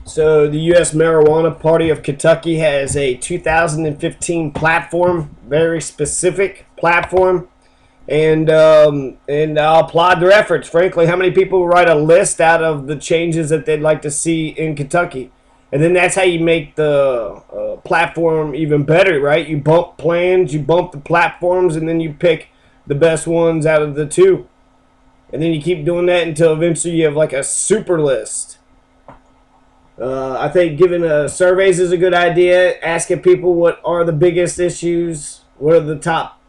So the U.S. Marijuana Party of Kentucky has a 2015 platform, very specific platform, and I'll applaud their efforts. Frankly, how many people write a list out of the changes that they'd like to see in Kentucky, and then that's how you make the platform even better, right? You bump plans, you bump the platforms, and then you pick the best ones out of the two, and then you keep doing that until eventually you have like a super list. I think giving surveys is a good idea. Asking people what are the biggest issues, what are the top,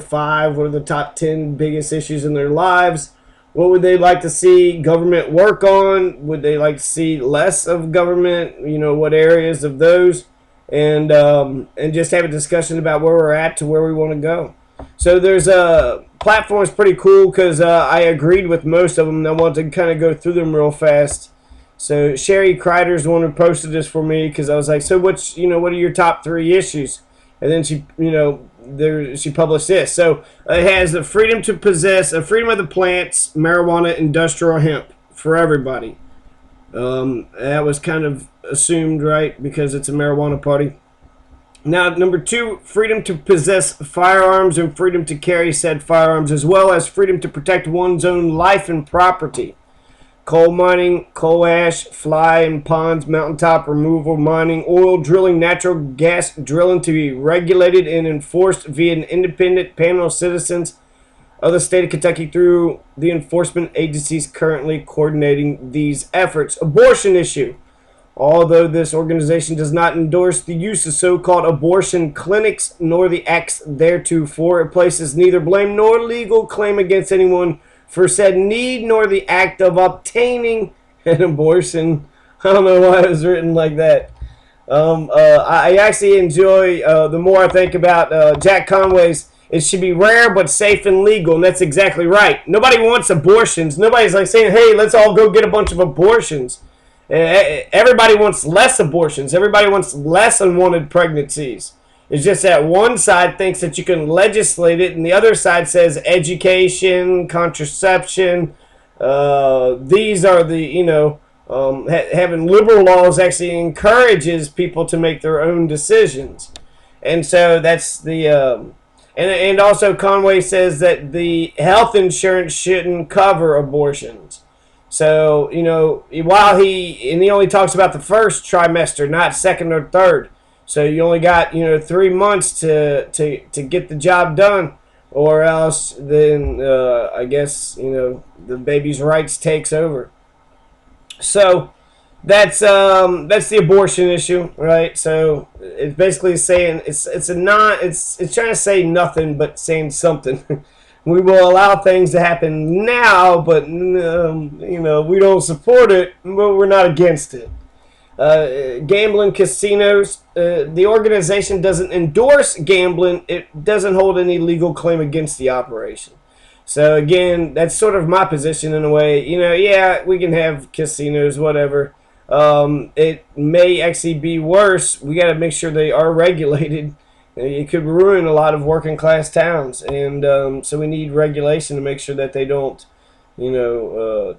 five, what are the top 10 biggest issues in their lives. What would they like to see government work on? Would they like to see less of government? What areas of those, and just have a discussion about where we're at to where we want to go. So there's a platform is pretty cool because I agreed with most of them. And I want to kind of go through them real fast. So Sherry Kreider's the one who posted this for me because I was like, so what are your top three issues? And then she published this. So it has the freedom to possess, a freedom of the plants, marijuana, industrial hemp for everybody. That was kind of assumed, right? Because it's a marijuana party. Now, number two, freedom to possess firearms and freedom to carry said firearms, as well as freedom to protect one's own life and property. Coal mining, coal ash, fly and ponds, mountaintop removal, mining, oil drilling, natural gas drilling to be regulated and enforced via an independent panel of citizens of the state of Kentucky through the enforcement agencies currently coordinating these efforts. Abortion issue. Although this organization does not endorse the use of so-called abortion clinics nor the acts theretofore, it places neither blame nor legal claim against anyone for said need nor the act of obtaining an abortion. I don't know why it was written like that. I actually enjoy, the more I think about Jack Conway's, it should be rare but safe and legal, and that's exactly right. Nobody wants abortions. Nobody's like saying, hey, let's all go get a bunch of abortions. Everybody wants less abortions. Everybody wants less unwanted pregnancies. It's just that one side thinks that you can legislate it, and the other side says education, contraception. These are the, having liberal laws actually encourages people to make their own decisions. And so that's the, and also Conway says that the health insurance shouldn't cover abortions. So, while he only talks about the first trimester, not second or third. So you only got 3 months to get the job done, or else then I guess the baby's rights takes over. So that's the abortion issue, right? So it's basically saying it's trying to say nothing but saying something. We will allow things to happen now, but we don't support it, but we're not against it. Gambling casinos. The organization doesn't endorse gambling. It doesn't hold any legal claim against the operation. So again, that's sort of my position in a way. Yeah, we can have casinos, whatever. It may actually be worse. We got to make sure they are regulated. It could ruin a lot of working class towns, and so we need regulation to make sure that they don't,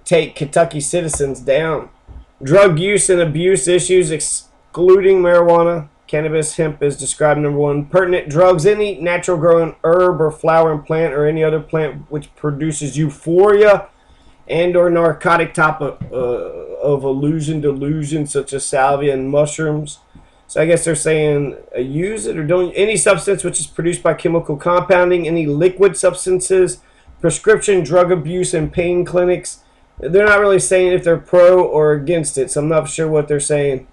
take Kentucky citizens down. Drug use and abuse issues, excluding marijuana, cannabis, hemp is described number one. Pertinent drugs, any natural growing herb or flowering plant or any other plant which produces euphoria and or narcotic type of illusion, delusion, such as salvia and mushrooms. So I guess they're saying use it or don't. Any substance which is produced by chemical compounding, any liquid substances, prescription drug abuse and pain clinics. They're not really saying if they're pro or against it, so I'm not sure what they're saying.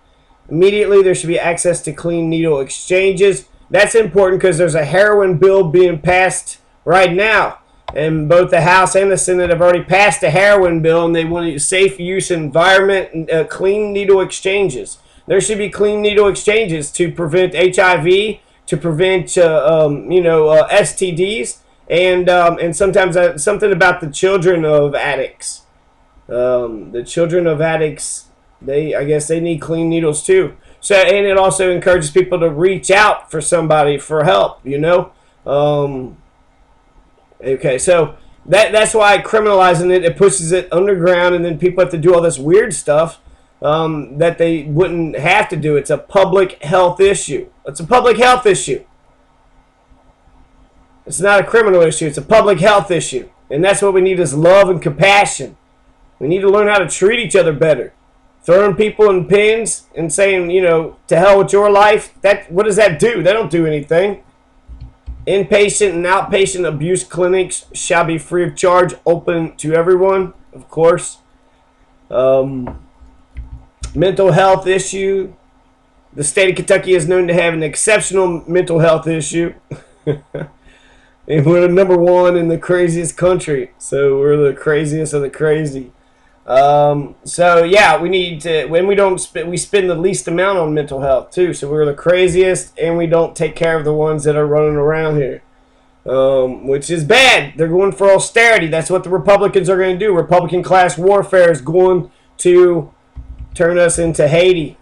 Immediately, there should be access to clean needle exchanges. That's important because there's a heroin bill being passed right now. And both the House and the Senate have already passed a heroin bill, and they want a safe use environment and clean needle exchanges. There should be clean needle exchanges to prevent HIV, to prevent STDs, and sometimes something about the children of addicts. The children of addicts, I guess they need clean needles too. So, and it also encourages people to reach out for somebody for help. Okay, so that's why criminalizing it pushes it underground, and then people have to do all this weird stuff that they wouldn't have to do. It's a public health issue. It's a public health issue. It's not a criminal issue. It's a public health issue. And that's what we need is love and compassion. We need to learn how to treat each other better. Throwing people in pins and saying, you know, to hell with your life, what does that do? They don't do anything. Inpatient and outpatient abuse clinics shall be free of charge, open to everyone, of course. Mental health issue. The state of Kentucky is known to have an exceptional mental health issue. And we're the #1 in the craziest country. So we're the craziest of the crazy. So yeah, we need to, when we don't we spend the least amount on mental health too. So we're the craziest, and we don't take care of the ones that are running around here, which is bad. They're going for austerity. That's what the Republicans are going to do. Republican class warfare is going to turn us into Haiti.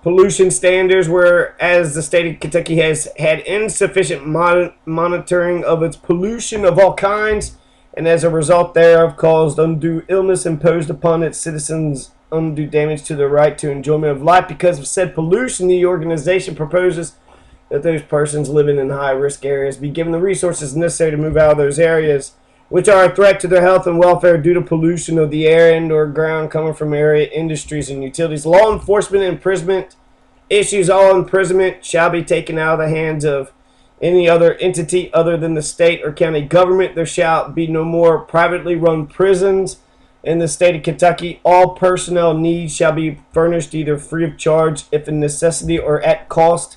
Pollution standards, whereas the state of Kentucky has had insufficient monitoring of its pollution of all kinds, and as a result thereof caused undue illness, imposed upon its citizens undue damage to their right to enjoyment of life. Because of said pollution, the organization proposes that those persons living in high-risk areas be given the resources necessary to move out of those areas, which are a threat to their health and welfare due to pollution of the air and or ground coming from area industries and utilities. Law enforcement and imprisonment issues. All imprisonment shall be taken out of the hands of any other entity other than the state or county government. There shall be no more privately run prisons in the state of Kentucky. All personnel needs shall be furnished either free of charge if a necessity or at cost.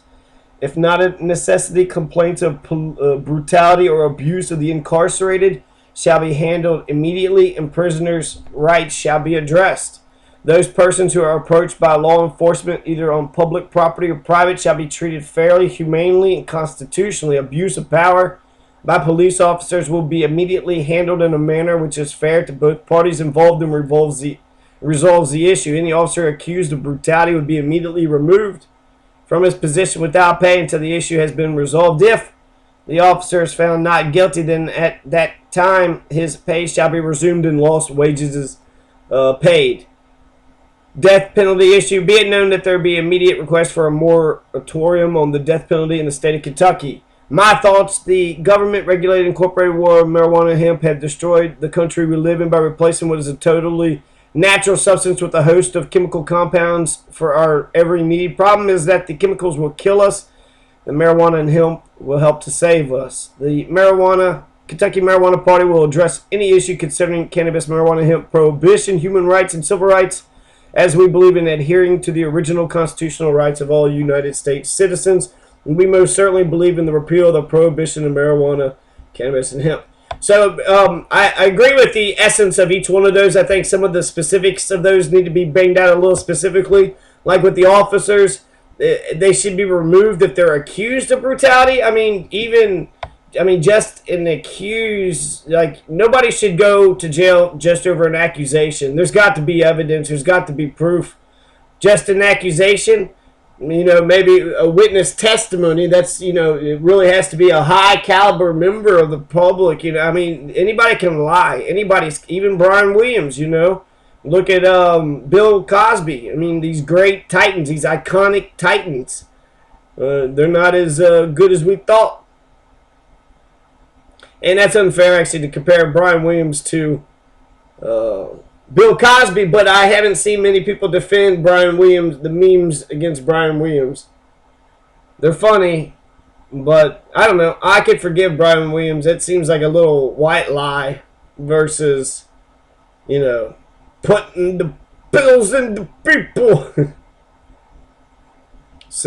If not a necessity, complaints of brutality or abuse of the incarcerated shall be handled immediately, and prisoners' rights shall be addressed. Those persons who are approached by law enforcement, either on public property or private, shall be treated fairly, humanely, and constitutionally. Abuse of power by police officers will be immediately handled in a manner which is fair to both parties involved and resolves the issue. Any officer accused of brutality would be immediately removed from his position without pay until the issue has been resolved. If the officer is found not guilty, then at that time his pay shall be resumed and lost wages is paid. Death penalty issue. Be it known that there be immediate request for a moratorium on the death penalty in the state of Kentucky. My thoughts: the government regulated incorporated war of marijuana and hemp have destroyed the country we live in by replacing what is a totally natural substance with a host of chemical compounds for our every need. Problem is that the chemicals will kill us. The marijuana and hemp will help to save us. The Kentucky Marijuana Party will address any issue concerning cannabis, marijuana, hemp prohibition, human rights, and civil rights, as we believe in adhering to the original constitutional rights of all United States citizens. And we most certainly believe in the repeal of the prohibition of marijuana, cannabis, and hemp. So I agree with the essence of each one of those. I think some of the specifics of those need to be banged out a little specifically. Like with the officers, they should be removed if they're accused of brutality. Just an accused, like, nobody should go to jail just over an accusation. There's got to be evidence. There's got to be proof. Just an accusation, maybe a witness testimony. That's, it really has to be a high caliber member of the public. Anybody can lie. Anybody's, even Brian Williams, Look at Bill Cosby. These great titans, these iconic titans. They're not as good as we thought. And that's unfair, actually, to compare Brian Williams to Bill Cosby, but I haven't seen many people defend Brian Williams, the memes against Brian Williams. They're funny, but I don't know. I could forgive Brian Williams. It seems like a little white lie versus, putting the pills into people. I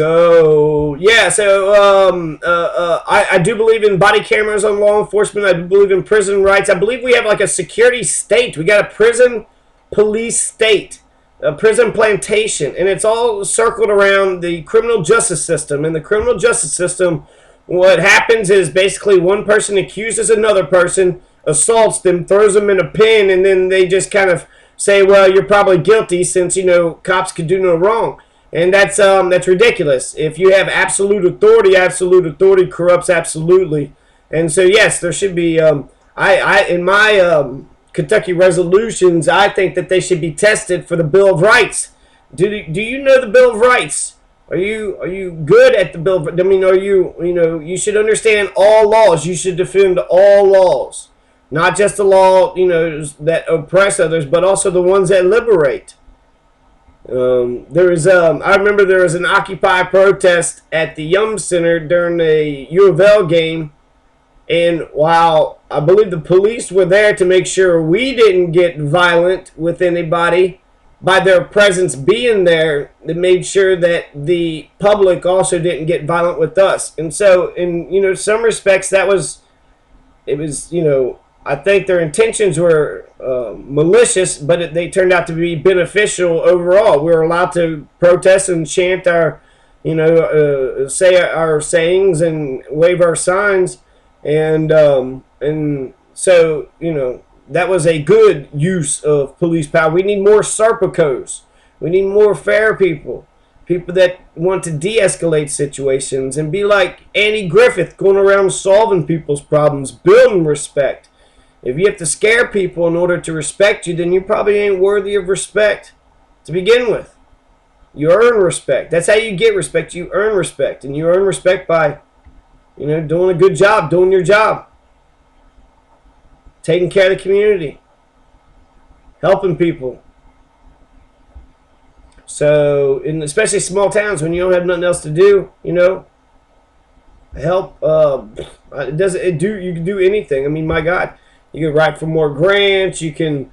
do believe in body cameras on law enforcement. I do believe in prison rights. I believe we have like a security state. We got a prison police state, a prison plantation, and it's all circled around the criminal justice system. In the criminal justice system, what happens is basically one person accuses another person, assaults them, throws them in a pen, and then they just kind of say, well, you're probably guilty since, cops could do no wrong. And that's ridiculous. If you have absolute authority corrupts absolutely. And so, yes, there should be. In my Kentucky resolutions, I think that they should be tested for the Bill of Rights. Do you know the Bill of Rights? Are you good at the Bill of, I mean, are you should understand all laws. You should defend all laws. Not just the law, that oppress others, but also the ones that liberate. I remember there was an Occupy protest at the Yum Center during a U of L game. And while I believe the police were there to make sure we didn't get violent with anybody, by their presence being there, they made sure that the public also didn't get violent with us. And so, in some respects, I think their intentions were malicious, but they turned out to be beneficial overall. We were allowed to protest and chant our, say our sayings and wave our signs. And so, that was a good use of police power. We need more Serpicos. We need more fair people. People that want to de-escalate situations and be like Andy Griffith, going around solving people's problems, building respect. If you have to scare people in order to respect you, then you probably ain't worthy of respect to begin with. You earn respect. That's how you get respect. You earn respect. And you earn respect by doing a good job, doing your job, taking care of the community, helping people. So, especially small towns, when you don't have nothing else to do, help. You can do anything. I mean, my God, you can write for more grants. You can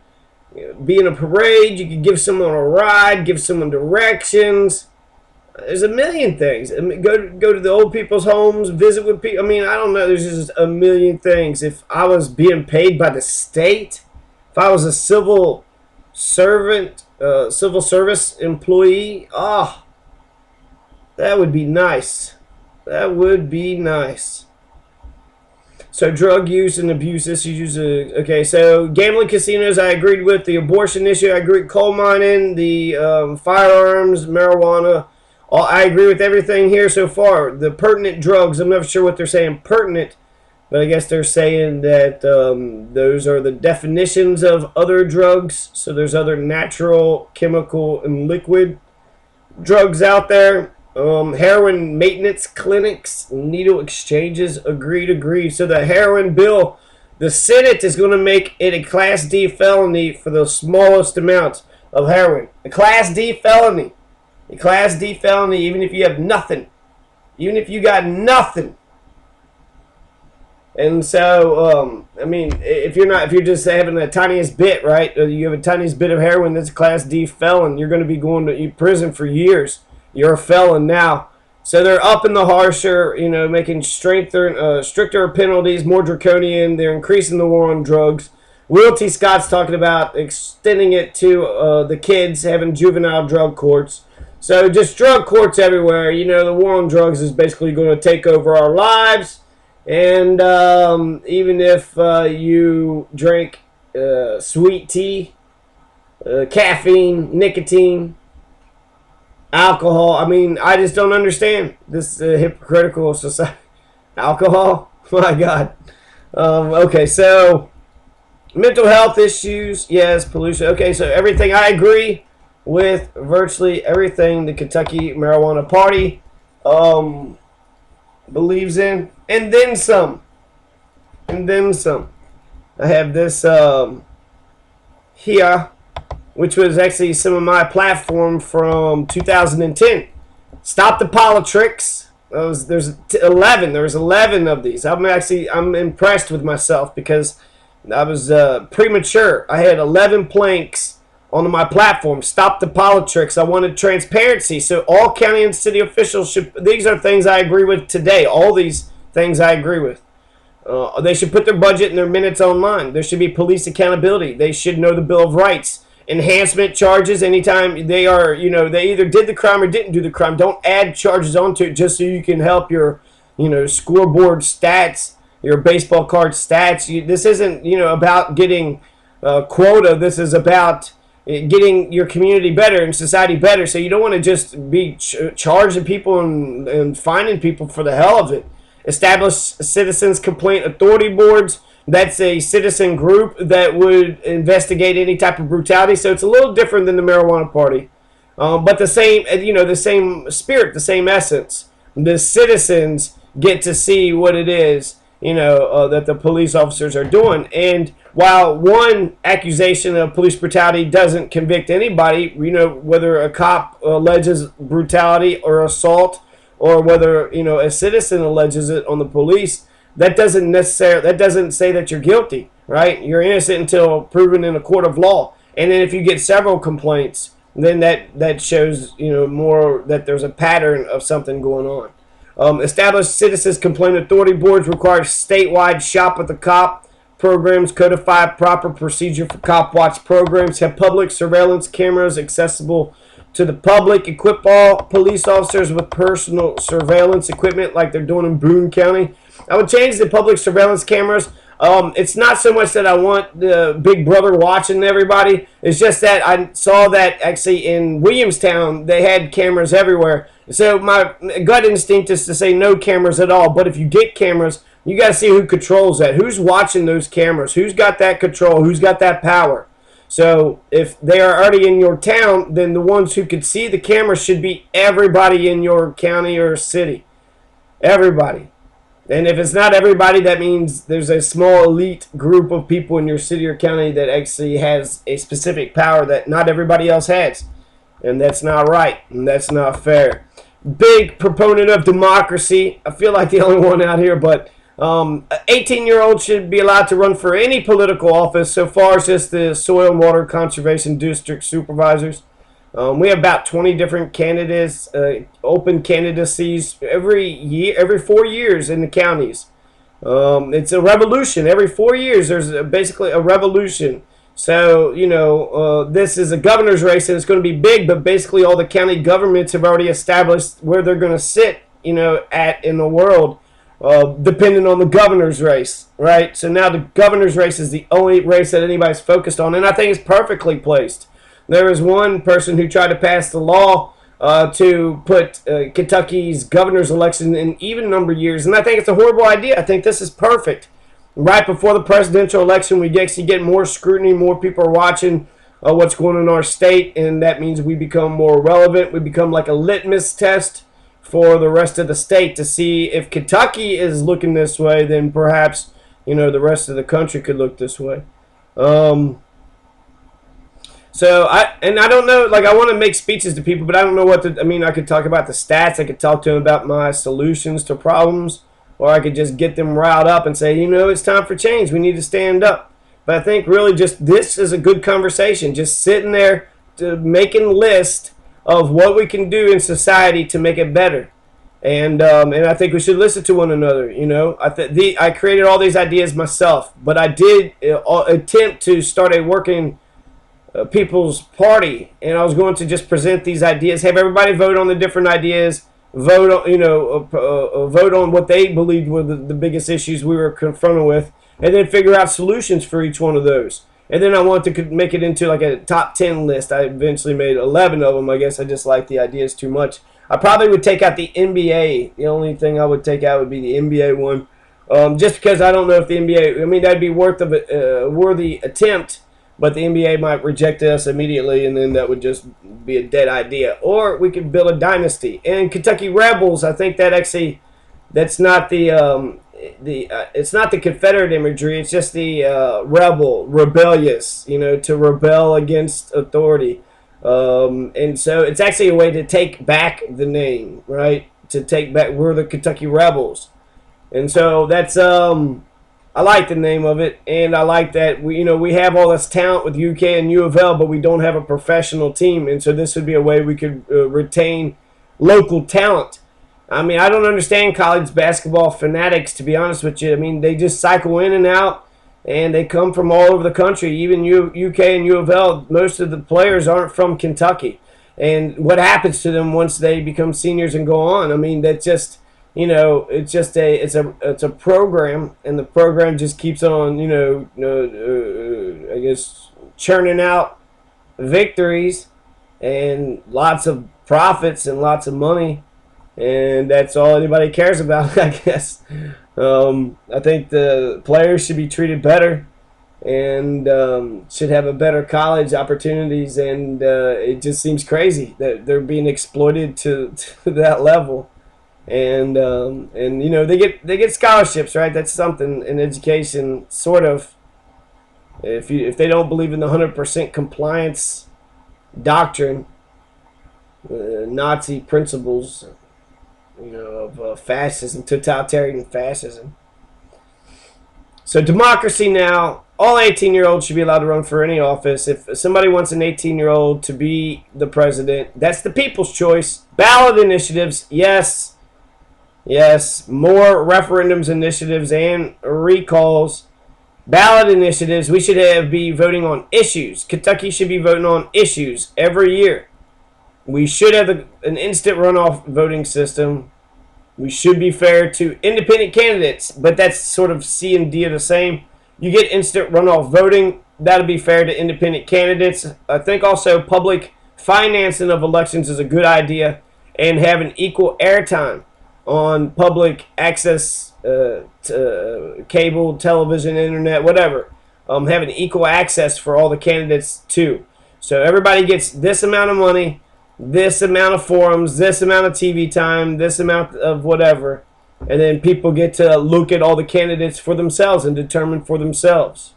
be in a parade. You can give someone a ride, give someone directions. There's a million things. I mean, go to the old people's homes, visit with people. I mean, I don't know. There's just a million things. If I was being paid by the state, if I was a civil servant, civil service employee, that would be nice. That would be nice. So drug use and abuse issues. Okay, so gambling casinos, I agreed with. The abortion issue, I agreed. Coal mining, the firearms, marijuana. I agree with everything here so far. The pertinent drugs, I'm not sure what they're saying pertinent, but I guess they're saying that those are the definitions of other drugs. So there's other natural, chemical, and liquid drugs out there. Heroin maintenance clinics, needle exchanges, agreed. So the heroin bill, the Senate is going to make it a Class D felony for the smallest amounts of heroin. A Class D felony. A Class D felony, even if you have nothing. Even if you got nothing. And so, if you're just having the tiniest bit, right? You have a tiniest bit of heroin, that's a Class D felon. You're going to be going to prison for years. You're a felon now. So they're upping the harsher, making stricter penalties, more draconian. They're increasing the war on drugs. Will T. Scott's talking about extending it to the kids, having juvenile drug courts. So just drug courts everywhere. The war on drugs is basically going to take over our lives. And even if you drink sweet tea, caffeine, nicotine, alcohol, I just don't understand this hypocritical society. Alcohol? My God. Okay, so mental health issues, yes, pollution. Okay, so everything, I agree with virtually everything the Kentucky Marijuana Party believes in, and then some. I have this here, which was actually some of my platform from 2010. Stop the Politricks. There's 11. There was 11 of these. I'm impressed with myself because I was premature. I had 11 planks on my platform. Stop the Politricks. I wanted transparency. So all county and city officials these are things I agree with today. All these things I agree with. They should put their budget and their minutes online. There should be police accountability. They should know the Bill of Rights. Enhancement charges anytime they are, they either did the crime or didn't do the crime. Don't add charges onto it just so you can help your, scoreboard stats, your baseball card stats. This isn't, about getting quota. This is about getting your community better and society better. So you don't want to just be charging people and fining people for the hell of it. Establish citizens complaint authority boards. That's a citizen group that would investigate any type of brutality. So it's a little different than the marijuana party, but the same, the same spirit, the same essence. The citizens get to see what it is, that the police officers are doing. And while one accusation of police brutality doesn't convict anybody, whether a cop alleges brutality or assault, or whether a citizen alleges it on the police, that doesn't say that you're guilty, right? You're innocent until proven in a court of law. And then if you get several complaints, then that shows more that there's a pattern of something going on. Established citizens complaint authority boards require statewide shop at the cop programs, codify proper procedure for cop watch programs, have public surveillance cameras accessible to the public, equip all police officers with personal surveillance equipment like they're doing in Boone County. I would change the public surveillance cameras. It's not so much that I want the Big Brother watching everybody. It's just that I saw that actually in Williamstown they had cameras everywhere. So my gut instinct is to say no cameras at all. But if you get cameras, you got to see who controls that. Who's watching those cameras? Who's got that control? Who's got that power? So if they are already in your town, then the ones who could see the cameras should be everybody in your county or city. Everybody. And if it's not everybody, that means there's a small elite group of people in your city or county that actually has a specific power that not everybody else has. And that's not right. And that's not fair. Big proponent of democracy. I feel like the only one out here, but 18-year-olds should be allowed to run for any political office so far as just the Soil and Water Conservation District supervisors. We have about 20 different candidates, open candidacies every 4 years in the counties. It's a revolution. Every 4 years, there's basically a revolution. So, this is a governor's race, and it's going to be big, but basically all the county governments have already established where they're going to sit, at in the world, depending on the governor's race, right? So now the governor's race is the only race that anybody's focused on, and I think it's perfectly placed. There was one person who tried to pass the law to put Kentucky's governor's election in even number years, and I think it's a horrible idea. I think this is perfect. Right before the presidential election, we actually get more scrutiny, more people are watching what's going on in our state, and that means we become more relevant. We become like a litmus test for the rest of the state to see if Kentucky is looking this way, then perhaps, the rest of the country could look this way. So I don't know, I want to make speeches to people, but I don't know I could talk about the stats. I could talk to them about my solutions to problems, or I could just get them riled up and say, it's time for change. We need to stand up. But I think really just this is a good conversation. Just sitting there making a list of what we can do in society to make it better. And I think we should listen to one another. I created all these ideas myself, but I did attempt to start a working people's party, and I was going to just present these ideas, have everybody vote on the different ideas, vote on vote on what they believed were the biggest issues we were confronted with, and then figure out solutions for each one of those. And then I wanted to make it into like a top 10 list. I eventually made 11 of them. I guess I just like the ideas too much. I probably would take out the NBA. The only thing I would take out would be the NBA one, just because I don't know if the NBA. That'd be worthy attempt. But the NBA might reject us immediately, and then that would just be a dead idea. Or we could build a dynasty. And Kentucky Rebels, I think that's not it's not the Confederate imagery. It's just the rebellious, to rebel against authority. And so it's actually a way to take back the name, right? To take back, we're the Kentucky Rebels. And so that's I like the name of it, and I like that we have all this talent with UK and U of L, but we don't have a professional team, and so this would be a way we could retain local talent. I don't understand college basketball fanatics, to be honest with you. They just cycle in and out, and they come from all over the country. Even UK and U of L, most of the players aren't from Kentucky, and what happens to them once they become seniors and go on? That's just. It's a program, and the program just keeps on, I guess, churning out victories and lots of profits and lots of money, and that's all anybody cares about, I guess. I think the players should be treated better and should have a better college opportunities. And it just seems crazy that they're being exploited to that level. And you know they get scholarships, right? That's something in education, sort of. If they don't believe in the 100% compliance doctrine, Nazi principles, you know, of fascism, totalitarian fascism. So democracy now, all 18-year-olds should be allowed to run for any office. If somebody wants an 18-year-old to be the president, that's the people's choice. Ballot initiatives, yes. Yes, more referendums, initiatives, and recalls. Ballot initiatives, we should be voting on issues. Kentucky should be voting on issues every year. We should have an instant runoff voting system. We should be fair to independent candidates, but that's sort of C and D are the same. You get instant runoff voting. That'll be fair to independent candidates. I think also public financing of elections is a good idea, and having equal airtime on public access to cable, television, internet, whatever. Having equal access for all the candidates too. So everybody gets this amount of money, this amount of forums, this amount of TV time, this amount of whatever. And then people get to look at all the candidates for themselves and determine for themselves.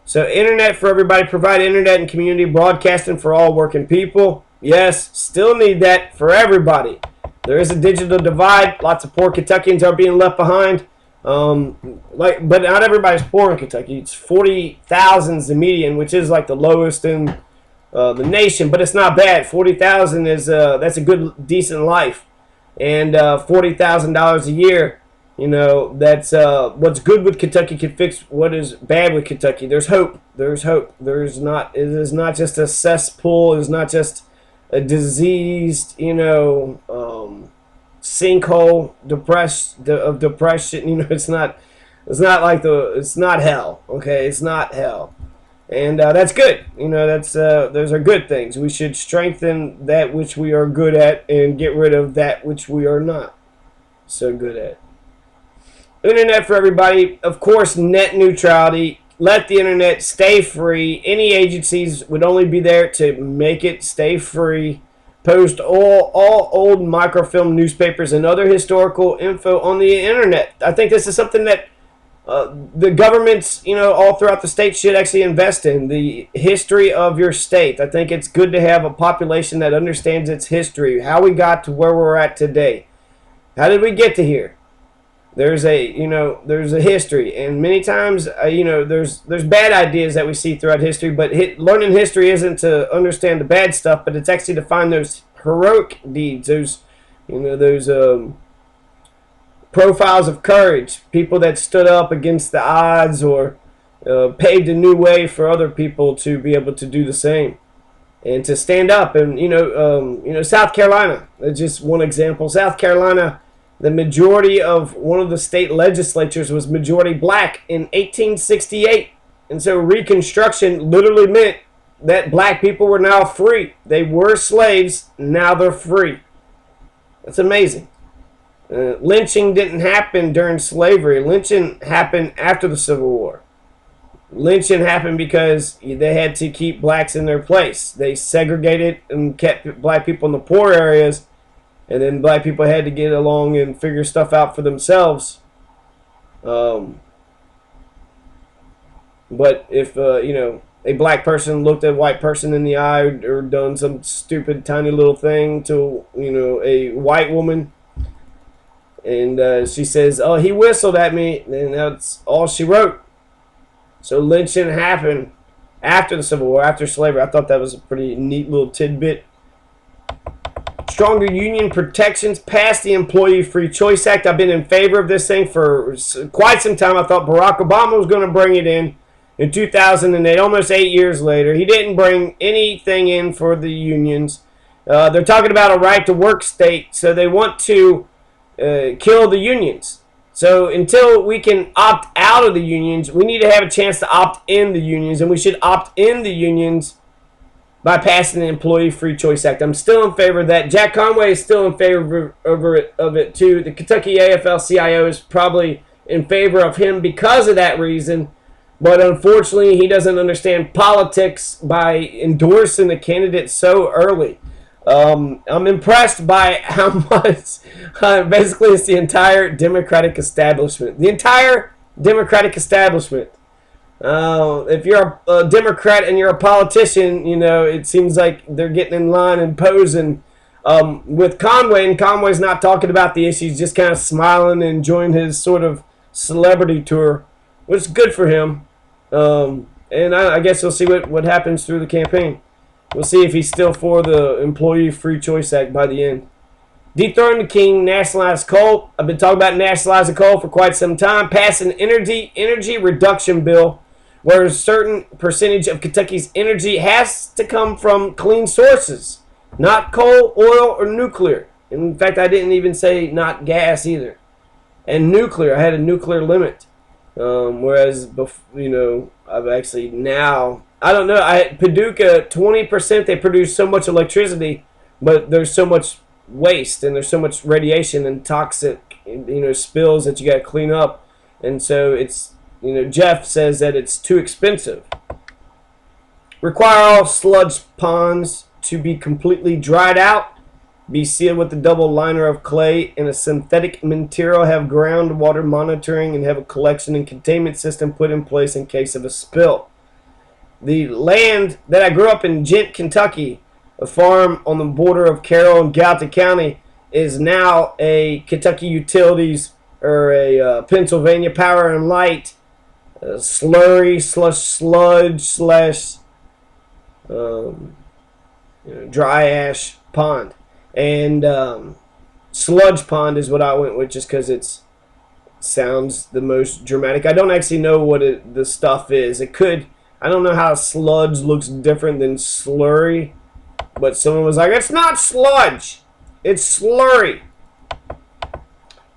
So internet for everybody, provide internet and community broadcasting for all working people. Yes, still need that for everybody. There is a digital divide. Lots of poor Kentuckians are being left behind. But not everybody's poor in Kentucky. It's 40,000 is the median, which is like the lowest in the nation, but it's not bad. 40,000 is that's a good, decent life, and $40,000 a year. You know, that's what's good with Kentucky can fix what is bad with Kentucky. There's hope. There's hope. There's not. It is not just a cesspool. It is not just a diseased, you know, sinkhole, of depression. You know, it's not. It's not like it's not hell. Okay, it's not hell. And that's good. You know, those are good things. We should strengthen that which we are good at and get rid of that which we are not so good at. Internet for everybody. Of course, net neutrality. Let the internet stay free. Any agencies would only be there to make it stay free. Post all old microfilm newspapers and other historical info on the internet. I think this is something that the governments, you know, all throughout the state should actually invest in the history of your state. I think it's good to have a population that understands its history, how we got to where we're at today. How did we get to here? There's a history, and many times, there's bad ideas that we see throughout history, but learning history isn't to understand the bad stuff, but it's actually to find those heroic deeds, those profiles of courage, people that stood up against the odds or paved a new way for other people to be able to do the same and to stand up. And South Carolina, just one example. South Carolina, the majority of one of the state legislatures was majority black in 1868, and so Reconstruction literally meant that black people were now free. They were slaves, now they're free. That's amazing. Lynching didn't happen during slavery. Lynching happened after the Civil War. Lynching happened because they had to keep blacks in their place. They segregated and kept black people in the poor areas, and then black people had to get along and figure stuff out for themselves. But if a black person looked a white person in the eye or done some stupid tiny little thing to a white woman, and she says, "Oh, he whistled at me," and that's all she wrote. So lynching happened after the Civil War, after slavery. I thought that was a pretty neat little tidbit. Stronger union protections past the Employee Free Choice Act. I've been in favor of this thing for quite some time. I thought Barack Obama was going to bring it in 2008, almost 8 years later. He didn't bring anything in for the unions. They're talking about a right to work state, so they want to kill the unions. So until we can opt out of the unions, we need to have a chance to opt in the unions, and we should opt in the unions by passing the Employee Free Choice Act. I'm still in favor of that. Jack Conway is still in favor of it too. The Kentucky AFL-CIO is probably in favor of him because of that reason. But unfortunately, he doesn't understand politics by endorsing the candidate so early. I'm impressed by how much, basically, it's the entire Democratic establishment. The entire Democratic establishment. If you're a Democrat and you're a politician, you know, it seems like they're getting in line and posing with Conway, and Conway's not talking about the issues, just kind of smiling and enjoying his sort of celebrity tour, which is good for him. And I guess we'll see what happens through the campaign. We'll see if he's still for the Employee Free Choice Act by the end. Dethrone the king, nationalize coal. I've been talking about nationalizing coal for quite some time. Pass an energy reduction bill where a certain percentage of Kentucky's energy has to come from clean sources, not coal, oil, or nuclear. In fact, I didn't even say not gas either. And nuclear, I had a nuclear limit. Whereas, you know, I've actually now, I don't know, Paducah, 20%, they produce so much electricity, but there's so much waste and there's so much radiation and toxic, you know, spills that you got to clean up. And so it's, you know, Jeff says that it's too expensive. Require all sludge ponds to be completely dried out, be sealed with a double liner of clay and a synthetic material, have groundwater monitoring, and have a collection and containment system put in place in case of a spill. The land that I grew up in, Gent, Kentucky, a farm on the border of Carroll and Gallatin County, is now a Kentucky Utilities or a Pennsylvania Power and Light slurry sludge dry ash pond. And sludge pond is what I went with just because it sounds the most dramatic. I don't actually know what the stuff is. It could, I don't know how sludge looks different than slurry, but someone was like, it's not sludge, it's slurry.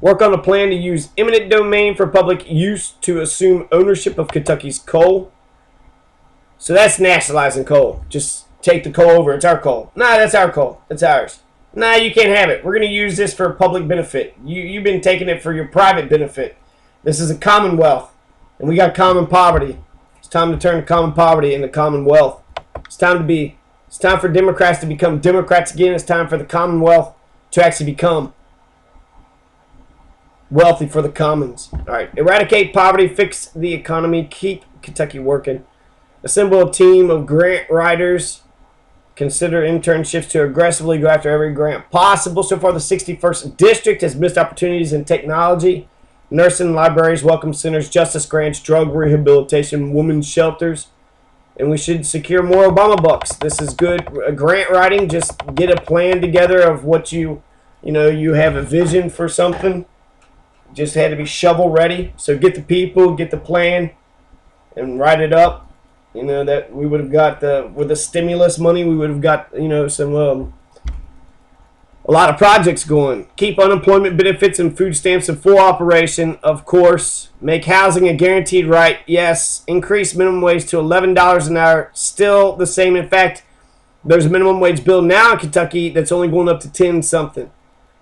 Work on a plan to use eminent domain for public use to assume ownership of Kentucky's coal. So that's nationalizing coal. Just take the coal over. It's our coal. Nah, that's our coal. It's ours. Nah, you can't have it. We're going to use this for public benefit. You've been taking it for your private benefit. This is a commonwealth, and we got common poverty. It's time to turn common poverty into commonwealth. It's time for Democrats to become Democrats again. It's time for the Commonwealth to actually become wealthy for the commons. All right. Eradicate poverty, fix the economy, keep Kentucky working. Assemble a team of grant writers. Consider internships to aggressively go after every grant possible. So far, the 61st District has missed opportunities in technology, nursing, libraries, welcome centers, justice grants, drug rehabilitation, women's shelters. And we should secure more Obama bucks. This is good. Grant writing, just get a plan together of what you have a vision for something. Just had to be shovel ready. So get the people, get the plan, and write it up. You know, that we would have got with the stimulus money, we would have got, some a lot of projects going. Keep unemployment benefits and food stamps in full operation, of course. Make housing a guaranteed right, yes. Increase minimum wage to $11 an hour, still the same. In fact, there's a minimum wage bill now in Kentucky that's only going up to 10 something.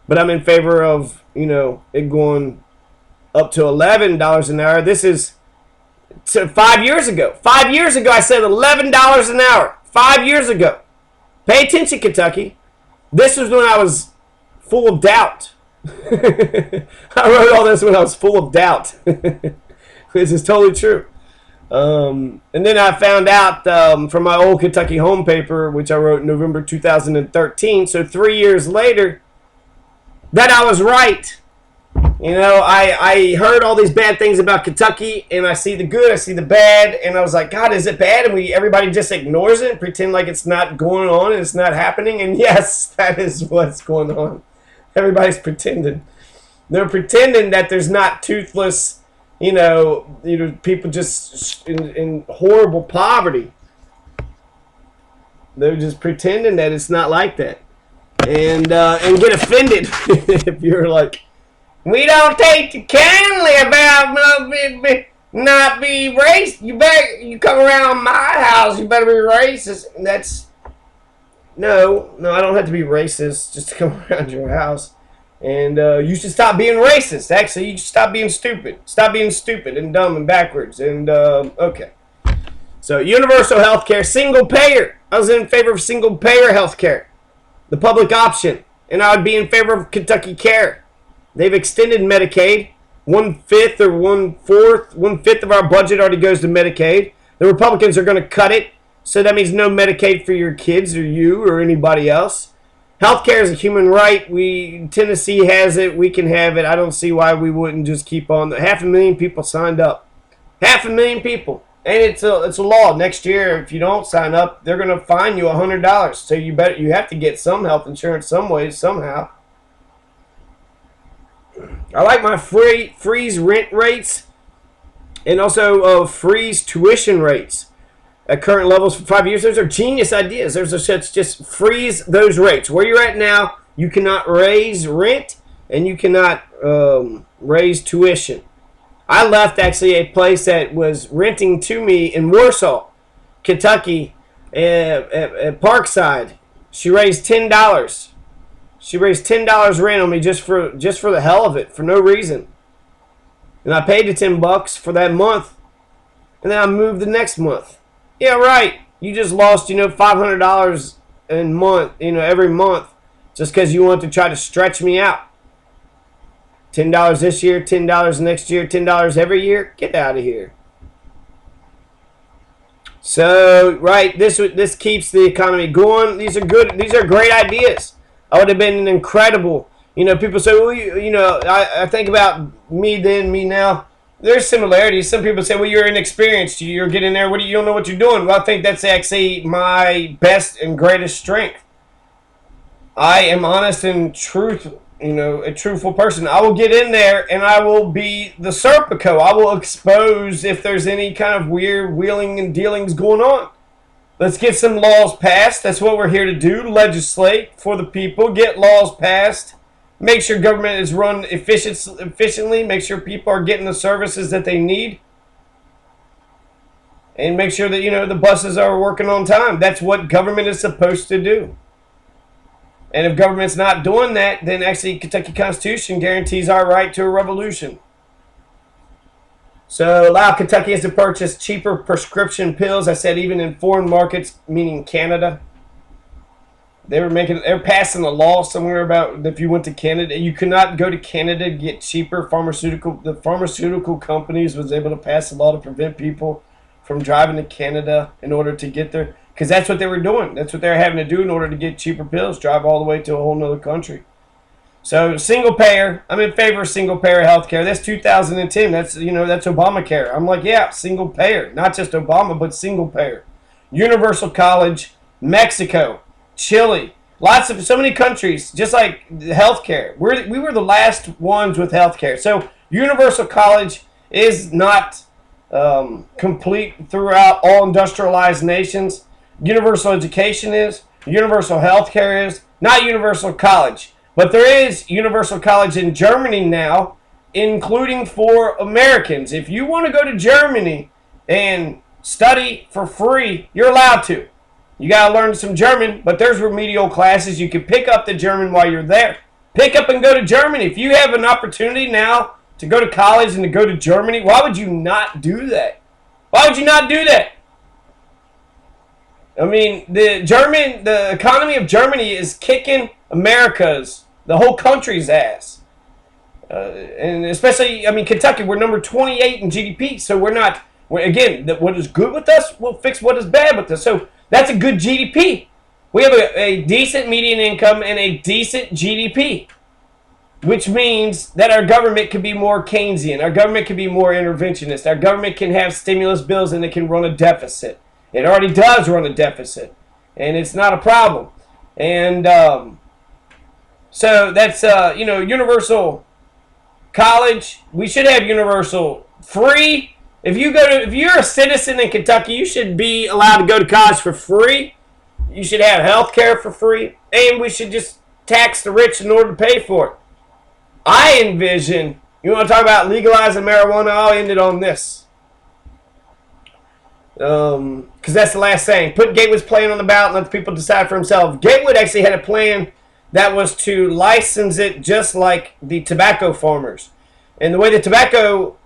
But I'm in favor of, it going up to $11 an hour. This is 5 years ago. 5 years ago, I said $11 an hour. 5 years ago. Pay attention, Kentucky. This was when I was full of doubt. I wrote all this when I was full of doubt. This is totally true. And then I found out from my old Kentucky home paper, which I wrote in November 2013, so 3 years later, that I was right. I heard all these bad things about Kentucky, and I see the good, I see the bad, and I was like, God, is it bad? And everybody just ignores it and pretend like it's not going on and it's not happening. And yes, that is what's going on. Everybody's pretending. They're pretending that there's not toothless, people just in horrible poverty. They're just pretending that it's not like that. And get offended if you're like, we don't take it kindly about not be racist. You come around my house, you better be racist. No, I don't have to be racist just to come around your house. And you should stop being racist. Actually, you should stop being stupid. Stop being stupid and dumb and backwards. And, okay. So, universal health care, single payer. I was in favor of single payer health care, the public option. And I would be in favor of Kentucky Care. They've extended Medicaid. 1/5 or 1/4 of our budget already goes to Medicaid. The Republicans are going to cut it. So that means no Medicaid for your kids or you or anybody else. Healthcare is a human right. Tennessee has it. We can have it. I don't see why we wouldn't just keep on. 500,000 people signed up. 500,000 people. And it's a law. Next year, if you don't sign up, they're going to fine you $100. So you have to get some health insurance some way, somehow. I like my freeze rent rates and also freeze tuition rates at current levels for 5 years. Those are genius ideas. Just freeze those rates. Where you're at now, you cannot raise rent and you cannot raise tuition. I left actually a place that was renting to me in Warsaw, Kentucky, at Parkside. She raised $10. She raised $10 rent on me just for the hell of it, for no reason. And I paid the $10 for that month, and then I moved the next month. Yeah, right. You just lost, $500 in month, every month, just because you want to try to stretch me out. $10 this year, $10 next year, $10 every year. Get out of here. So, right, this keeps the economy going. These are good. These are great ideas. I would have been incredible. People say, well, I think about me then, me now. There's similarities. Some people say, well, you're inexperienced. You're getting there. You don't know what you're doing. Well, I think that's actually my best and greatest strength. I am honest and a truthful person. I will get in there and I will be the Serpico. I will expose if there's any kind of weird wheeling and dealings going on. Let's get some laws passed. That's what we're here to do. Legislate for the people. Get laws passed. Make sure government is run efficiently. Make sure people are getting the services that they need. And make sure that, the buses are working on time. That's what government is supposed to do. And if government's not doing that, then actually Kentucky Constitution guarantees our right to a revolution. So allow Kentuckians to purchase cheaper prescription pills. I said even in foreign markets, meaning Canada. They're passing a law somewhere about if you went to Canada, you could not go to Canada to get cheaper the pharmaceutical companies was able to pass a law to prevent people from driving to Canada in order to get there. Because that's what they were doing. That's what they were having to do in order to get cheaper pills, drive all the way to a whole nother country. So single payer, I'm in favor of single payer health care. That's 2010. That's Obamacare. I'm like, yeah, single payer. Not just Obama, but single payer. Universal college, Mexico, Chile, so many countries, just like healthcare. We were the last ones with healthcare. So universal college is not complete throughout all industrialized nations. Universal education is. Universal healthcare is. Not universal college. But there is universal college in Germany now, including for Americans. If you want to go to Germany and study for free, you're allowed to. You got to learn some German, but there's remedial classes. You can pick up the German while you're there. Pick up and go to Germany. If you have an opportunity now to go to college and to go to Germany, why would you not do that? Why would you not do that? I mean, the economy of Germany is kicking the whole country's ass. And especially, Kentucky, we're number 28 in GDP, so what is good with us will fix what is bad with us. So that's a good GDP. We have a decent median income and a decent GDP, which means that our government can be more Keynesian. Our government can be more interventionist. Our government can have stimulus bills and it can run a deficit. It already does run a deficit, and it's not a problem. And so that's, universal college. We should have universal free. If you're a citizen in Kentucky, you should be allowed to go to college for free. You should have health care for free, and we should just tax the rich in order to pay for it. I envision, you want to talk about legalizing marijuana, I'll end it on this. Because that's the last thing. Put Gatewood's plan on the ballot and let the people decide for themselves. Gatewood actually had a plan that was to license it just like the tobacco farmers. And the way the tobacco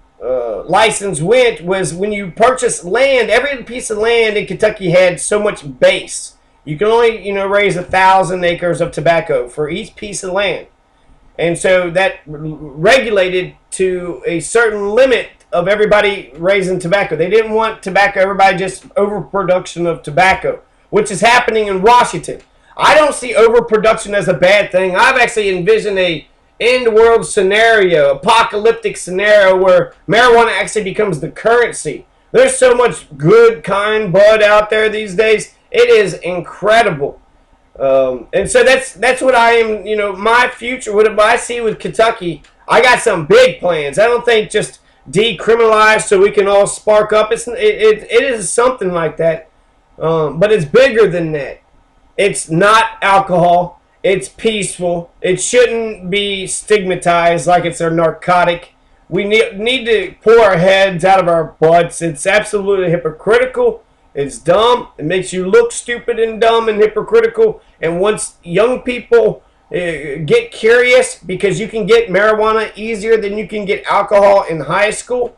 license went was when you purchase land, every piece of land in Kentucky had so much base. You can only, raise 1,000 acres of tobacco for each piece of land. And so that regulated to a certain limit of everybody raising tobacco. They didn't want tobacco, everybody just overproduction of tobacco, which is happening in Washington. I don't see overproduction as a bad thing. I've actually envisioned a end world scenario, apocalyptic scenario where marijuana actually becomes the currency. There's so much good, kind bud out there these days. It is incredible. And so that's what I am, my future, what I see with Kentucky. I got some big plans. I don't think just decriminalize so we can all spark up. It is something like that. But it's bigger than that. It's not alcohol. It's peaceful. It shouldn't be stigmatized like it's a narcotic. We need to pull our heads out of our butts. It's absolutely hypocritical. It's dumb. It makes you look stupid and dumb and hypocritical. And once young people get curious, because you can get marijuana easier than you can get alcohol in high school,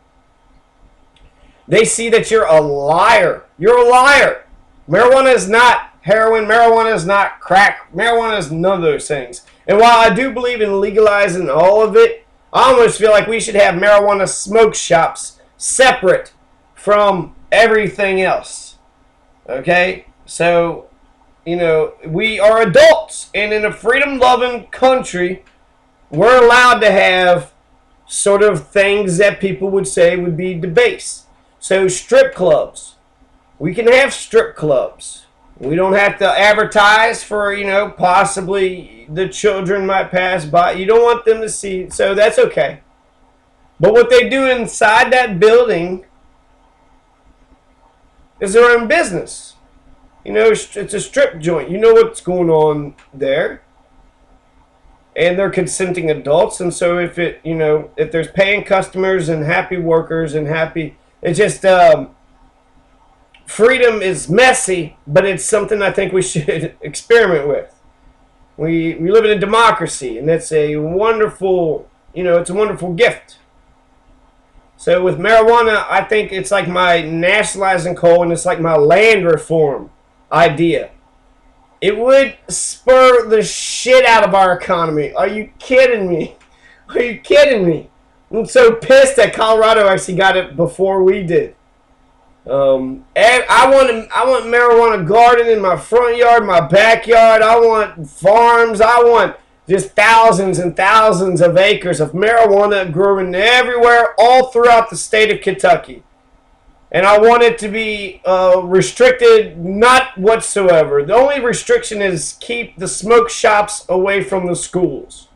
they see that you're a liar. You're a liar. Marijuana is not heroin. Marijuana is not crack. Marijuana is none of those things. And while I do believe in legalizing all of it, I almost feel like we should have marijuana smoke shops separate from everything else. Okay? So, we are adults. And in a freedom-loving country, we're allowed to have sort of things that people would say would be debased. So, strip clubs. We can have strip clubs. We don't have to advertise for, possibly the children might pass by. You don't want them to see, so that's okay. But what they do inside that building is their own business. It's a strip joint. You know what's going on there. And they're consenting adults. And so if there's paying customers and happy workers and happy, it's just, freedom is messy, but it's something I think we should experiment with. We live in a democracy, and it's a wonderful, it's a wonderful gift. So with marijuana, I think it's like my nationalizing coal, and it's like my land reform idea. It would spur the shit out of our economy. Are you kidding me? Are you kidding me? I'm so pissed that Colorado actually got it before we did. And I want marijuana garden in my front yard, my backyard. I want farms. I want just thousands and thousands of acres of marijuana growing everywhere, all throughout the state of Kentucky. And I want it to be restricted, not whatsoever. The only restriction is keep the smoke shops away from the schools.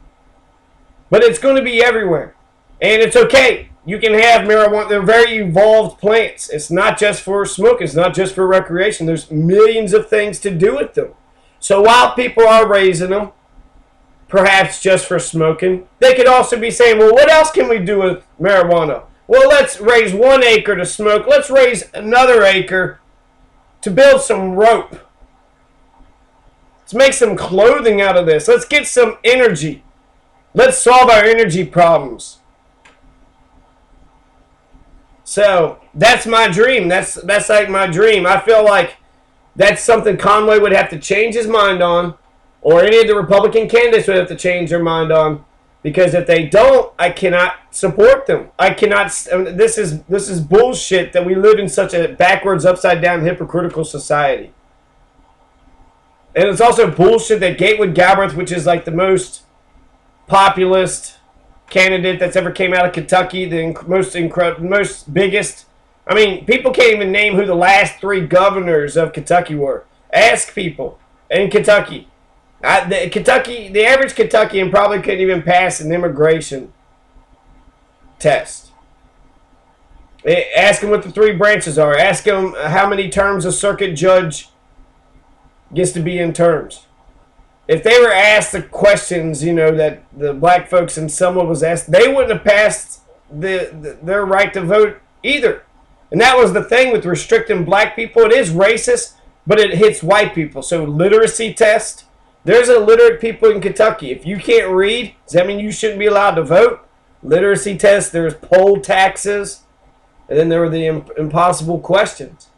But it's going to be everywhere. And it's okay. You can have marijuana. They're very evolved plants. It's not just for smoke. It's not just for recreation. There's millions of things to do with them. So while people are raising them, perhaps just for smoking, they could also be saying, well, what else can we do with marijuana? Well, let's raise 1 acre to smoke. Let's raise another acre to build some rope. Let's make some clothing out of this. Let's get some energy. Let's solve our energy problems. So that's my dream. That's like my dream. I feel like that's something Conway would have to change his mind on, or any of the Republican candidates would have to change their mind on, because if they don't, I cannot support them. I cannot. This is bullshit that we live in such a backwards, upside down, hypocritical society. And it's also bullshit that Gatewood Galbraith, which is like the most populist candidate that's ever came out of Kentucky, the most biggest. I mean, people can't even name who the last 3 governors of Kentucky were. Ask people in Kentucky. The average Kentuckian probably couldn't even pass an immigration test. Ask them what the 3 branches are. Ask them how many terms a circuit judge gets to be in terms. If they were asked the questions, that the black folks in Selma was asked, they wouldn't have passed their right to vote either. And that was the thing with restricting black people. It is racist, but it hits white people. So literacy test, There's illiterate people in Kentucky. If you can't read, does that mean you shouldn't be allowed to vote? Literacy tests, there's poll taxes, and then there were the impossible questions.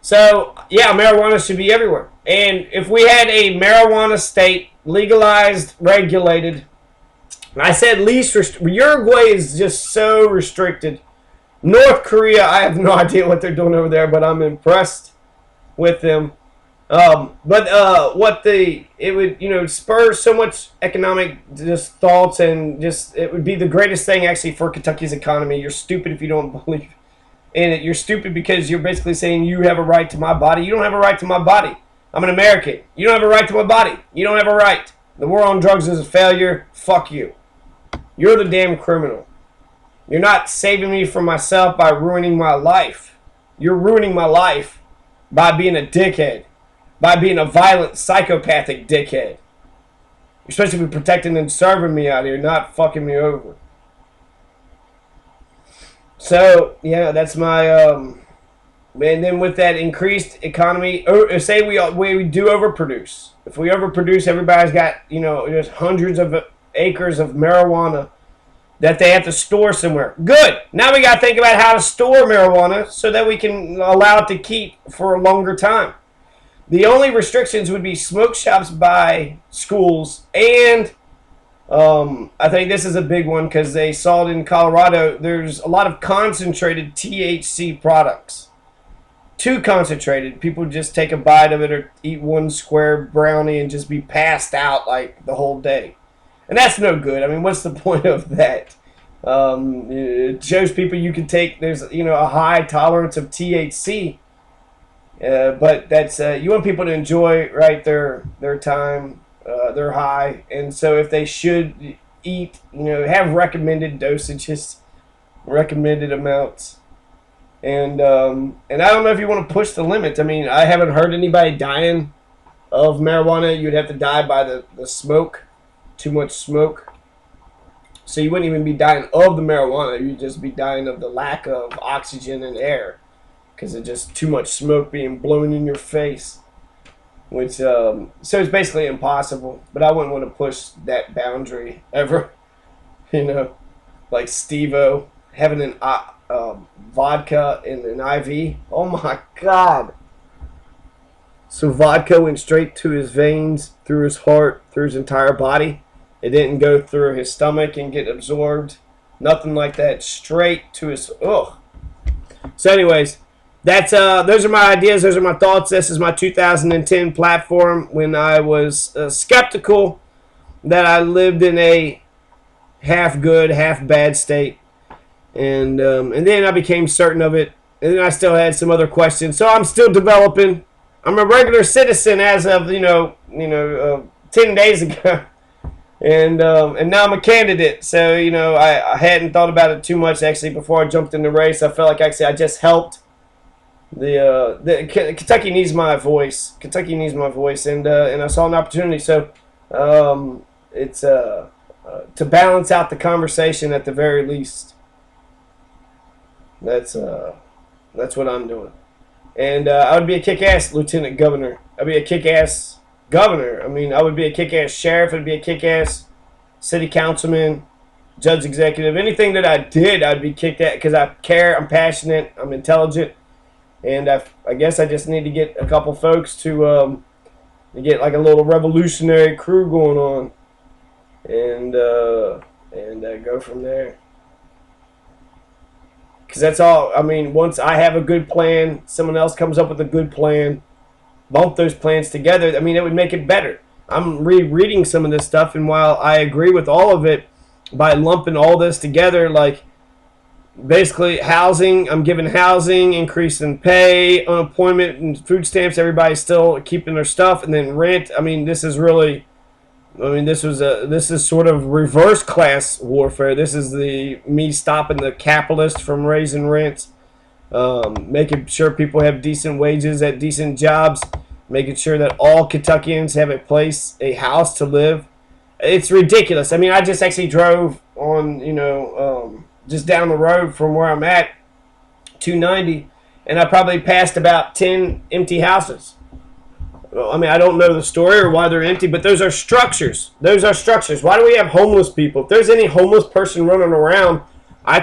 So, yeah, marijuana should be everywhere. And if we had a marijuana state, legalized, regulated, and I said least Uruguay is just so restricted. North Korea, I have no idea what they're doing over there, but I'm impressed with them. It would spur so much economic just thoughts, and just it would be the greatest thing actually for Kentucky's economy. You're stupid if you don't believe in it. You're stupid because you're basically saying you have a right to my body. You don't have a right to my body. I'm an American. You don't have a right to my body. You don't have a right. The war on drugs is a failure. Fuck you. You're the damn criminal. You're not saving me from myself by ruining my life. You're ruining my life by being a dickhead. By being a violent, psychopathic dickhead. You're supposed to be protecting and serving me out here, not fucking me over. So, yeah, that's my, and then with that increased economy, say we do overproduce. If we overproduce, everybody's got, just hundreds of acres of marijuana that they have to store somewhere. Good. Now we got to think about how to store marijuana so that we can allow it to keep for a longer time. The only restrictions would be smoke shops by schools, and I think this is a big one because they saw it in Colorado. There's a lot of concentrated THC products. Too concentrated. People just take a bite of it or eat one square brownie and just be passed out like the whole day. And that's no good. I mean, what's the point of that? It shows people you can take, there's, a high tolerance of THC. But that's you want people to enjoy, right, their time, their high, and so if they should eat, have recommended dosages, recommended amounts, and I don't know if you want to push the limits. I mean, I haven't heard anybody dying of marijuana. You'd have to die by the smoke, too much smoke. So you wouldn't even be dying of the marijuana. You'd just be dying of the lack of oxygen and air. Because of just too much smoke being blown in your face. Which, so it's basically impossible. But I wouldn't want to push that boundary ever. Like Steve-O having an vodka in an IV. Oh my God. So vodka went straight to his veins, through his heart, through his entire body. It didn't go through his stomach and get absorbed. Nothing like that. Straight to his... Ugh. So anyways... those are my ideas. Those are my thoughts. This is my 2010 platform when I was skeptical that I lived in a half good, half bad state, and then I became certain of it. And then I still had some other questions. So I'm still developing. I'm a regular citizen as of 10 days ago, and now I'm a candidate. So I hadn't thought about it too much actually before I jumped in the race. I felt like actually I just helped. The Kentucky needs my voice. Kentucky needs my voice, and I saw an opportunity. So it's to balance out the conversation at the very least. That's what I'm doing, and I would be a kick-ass lieutenant governor. I'd be a kick-ass governor. I mean, I would be a kick-ass sheriff. I'd be a kick-ass city councilman, judge executive. Anything that I did, I'd be kicked at because I care. I'm passionate. I'm intelligent. And I guess I just need to get a couple folks to get like a little revolutionary crew going on, and go from there. Because that's all. I mean, once I have a good plan, someone else comes up with a good plan, bump those plans together. I mean, it would make it better. I'm rereading some of this stuff, and while I agree with all of it, by lumping all this together, like. Basically, housing, I'm giving housing, increase in pay, unemployment, and food stamps. Everybody's still keeping their stuff. And then rent. I mean, this is really, this is sort of reverse class warfare. This is me stopping the capitalists from raising rents, making sure people have decent wages at decent jobs, making sure that all Kentuckians have a house to live. It's ridiculous. I mean, I just actually drove on, just down the road from where I'm at, 290, and I probably passed about 10 empty houses. I mean, I don't know the story or why they're empty, but those are structures. Those are structures. Why do we have homeless people? If there's any homeless person running around, I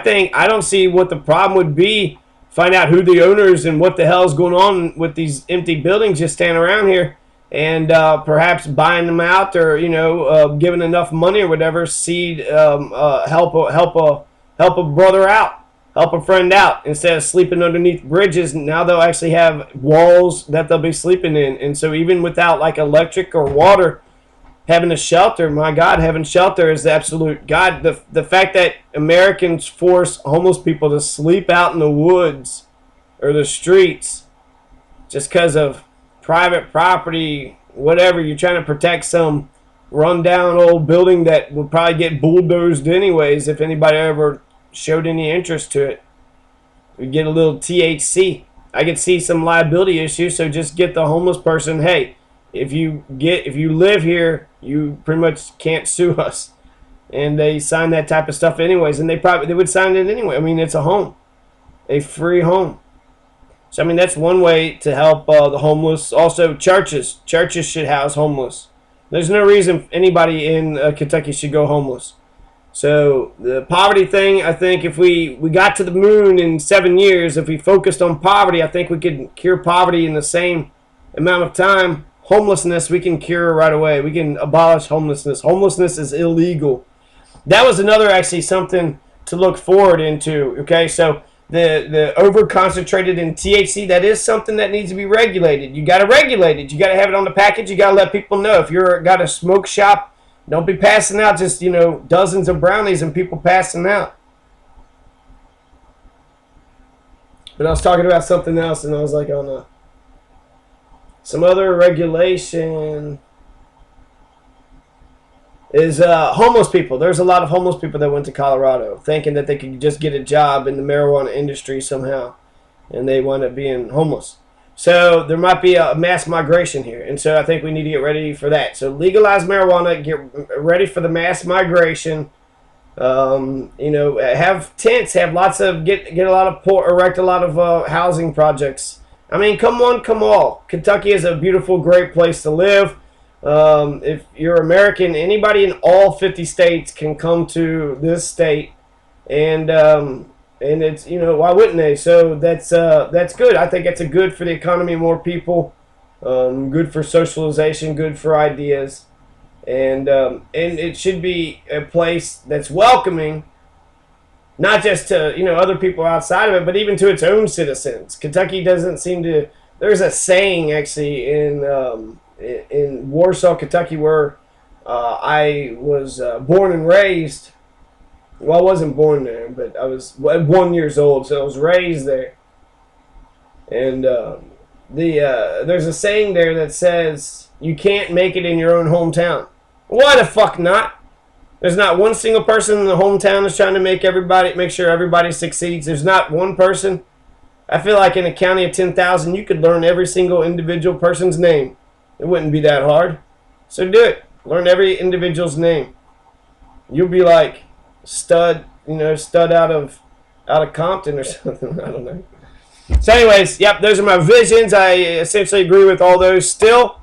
don't see what the problem would be. Find out who the owners and what the hell is going on with these empty buildings just standing around here, and perhaps buying them out, or giving enough money or whatever. Help a brother out, help a friend out, instead of sleeping underneath bridges. Now they'll actually have walls that they'll be sleeping in, and so even without like electric or water, having a shelter, my God, having shelter is the absolute God. The fact that Americans force homeless people to sleep out in the woods or the streets just because of private property, whatever, you're trying to protect some rundown old building that would probably get bulldozed anyways if anybody ever showed any interest to it. We get a little THC. I could see some liability issues, so just get the homeless person, hey, if you live here, you pretty much can't sue us. And they sign that type of stuff anyways, and they would sign it anyway. I mean, it's a home, a free home. So I mean, that's one way to help the homeless. Also, churches should house homeless. There's no reason anybody in Kentucky should go homeless. So the poverty thing, I think if we got to the moon in 7 years, if we focused on poverty, I think we could cure poverty in the same amount of time. Homelessness, we can cure right away. We can abolish homelessness. Homelessness is illegal. That was another, actually, something to look forward into. Okay, so the over concentrated in THC, that is something that needs to be regulated. You got to regulate it. You got to have it on the package. You got to let people know. If you're got a smoke shop, don't be passing out just dozens of brownies and people passing out. But I was talking about something else, and I was like, oh no. Some other regulation is homeless people. There's a lot of homeless people that went to Colorado thinking that they could just get a job in the marijuana industry somehow, and they wind up being homeless. So there might be a mass migration here, and so I think we need to get ready for that. So legalize marijuana, get ready for the mass migration. Have tents, have lots of get a lot of erect a lot of housing projects. I mean, come on, come all. Kentucky is a beautiful, great place to live. If you're American, anybody in all 50 states can come to this state, and it's why wouldn't they? So that's good. I think it's good for the economy, more people, good for socialization, good for ideas, and it should be a place that's welcoming. Not just to other people outside of it, but even to its own citizens. Kentucky doesn't seem to. There's a saying actually in Warsaw, Kentucky, where I was born and raised. Well, I wasn't born there, but I was 1 year old, so I was raised there. And there's a saying there that says you can't make it in your own hometown. Why the fuck not? There's not one single person in the hometown that's trying to make sure everybody succeeds. There's not one person. I feel like in a county of 10,000, you could learn every single individual person's name. It wouldn't be that hard. So do it. Learn every individual's name. You'll be like stud out of Compton or something. I don't know. So anyways, yep, those are my visions. I essentially agree with all those still.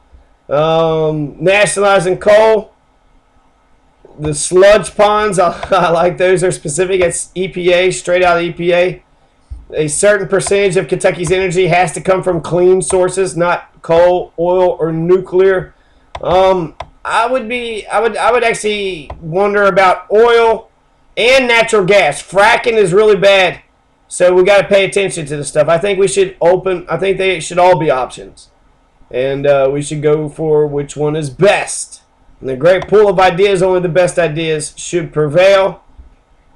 Nationalizing coal. The sludge ponds, I like those. They're specific. It's EPA, straight out of EPA. A certain percentage of Kentucky's energy has to come from clean sources, not coal, oil, or nuclear. I would actually wonder about oil and natural gas. Fracking is really bad, so we got to pay attention to this stuff. I think they should all be options, and we should go for which one is best. In the great pool of ideas, only the best ideas should prevail.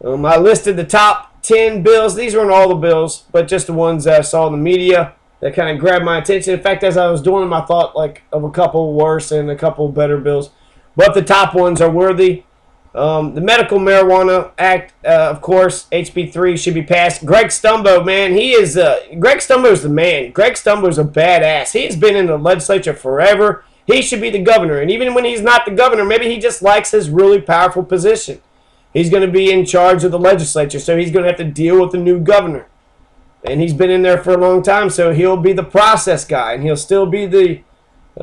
I listed the top 10 bills. These weren't all the bills, but just the ones that I saw in the media that kind of grabbed my attention. In fact, as I was doing them, I thought of a couple worse and a couple better bills. But the top ones are worthy. The Medical Marijuana Act, of course, HB 3 should be passed. Greg Stumbo, man, Greg Stumbo's the man. Greg Stumbo's a badass. He's been in the legislature forever. He should be the governor. And even when he's not the governor, maybe he just likes his really powerful position. He's going to be in charge of the legislature, so he's going to have to deal with the new governor. And he's been in there for a long time, so he'll be the process guy, and he'll still be the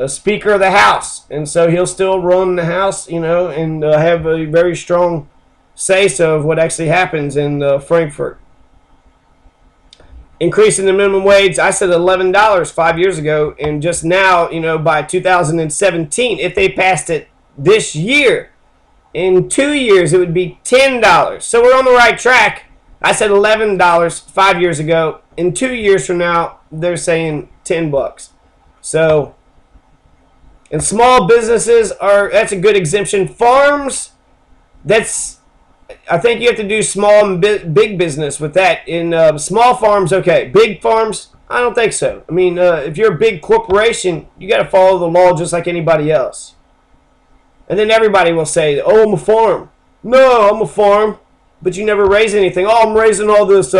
Speaker of the House, and so he'll still run the House, and have a very strong say-so of what actually happens in Frankfurt. Increasing the minimum wage, I said $11 5 years ago, and just now, by 2017, if they passed it this year, in 2 years, it would be $10. So we're on the right track. I said $11 5 years ago. In 2 years from now, they're saying $10. So, and small businesses that's a good exemption. Farms, I think you have to do small and big business with that. In small farms, okay. Big farms, I don't think so. I mean, if you're a big corporation, you got to follow the law just like anybody else. And then everybody will say, "Oh, I'm a farm." No, I'm a farm, but you never raise anything. Oh, I'm raising all this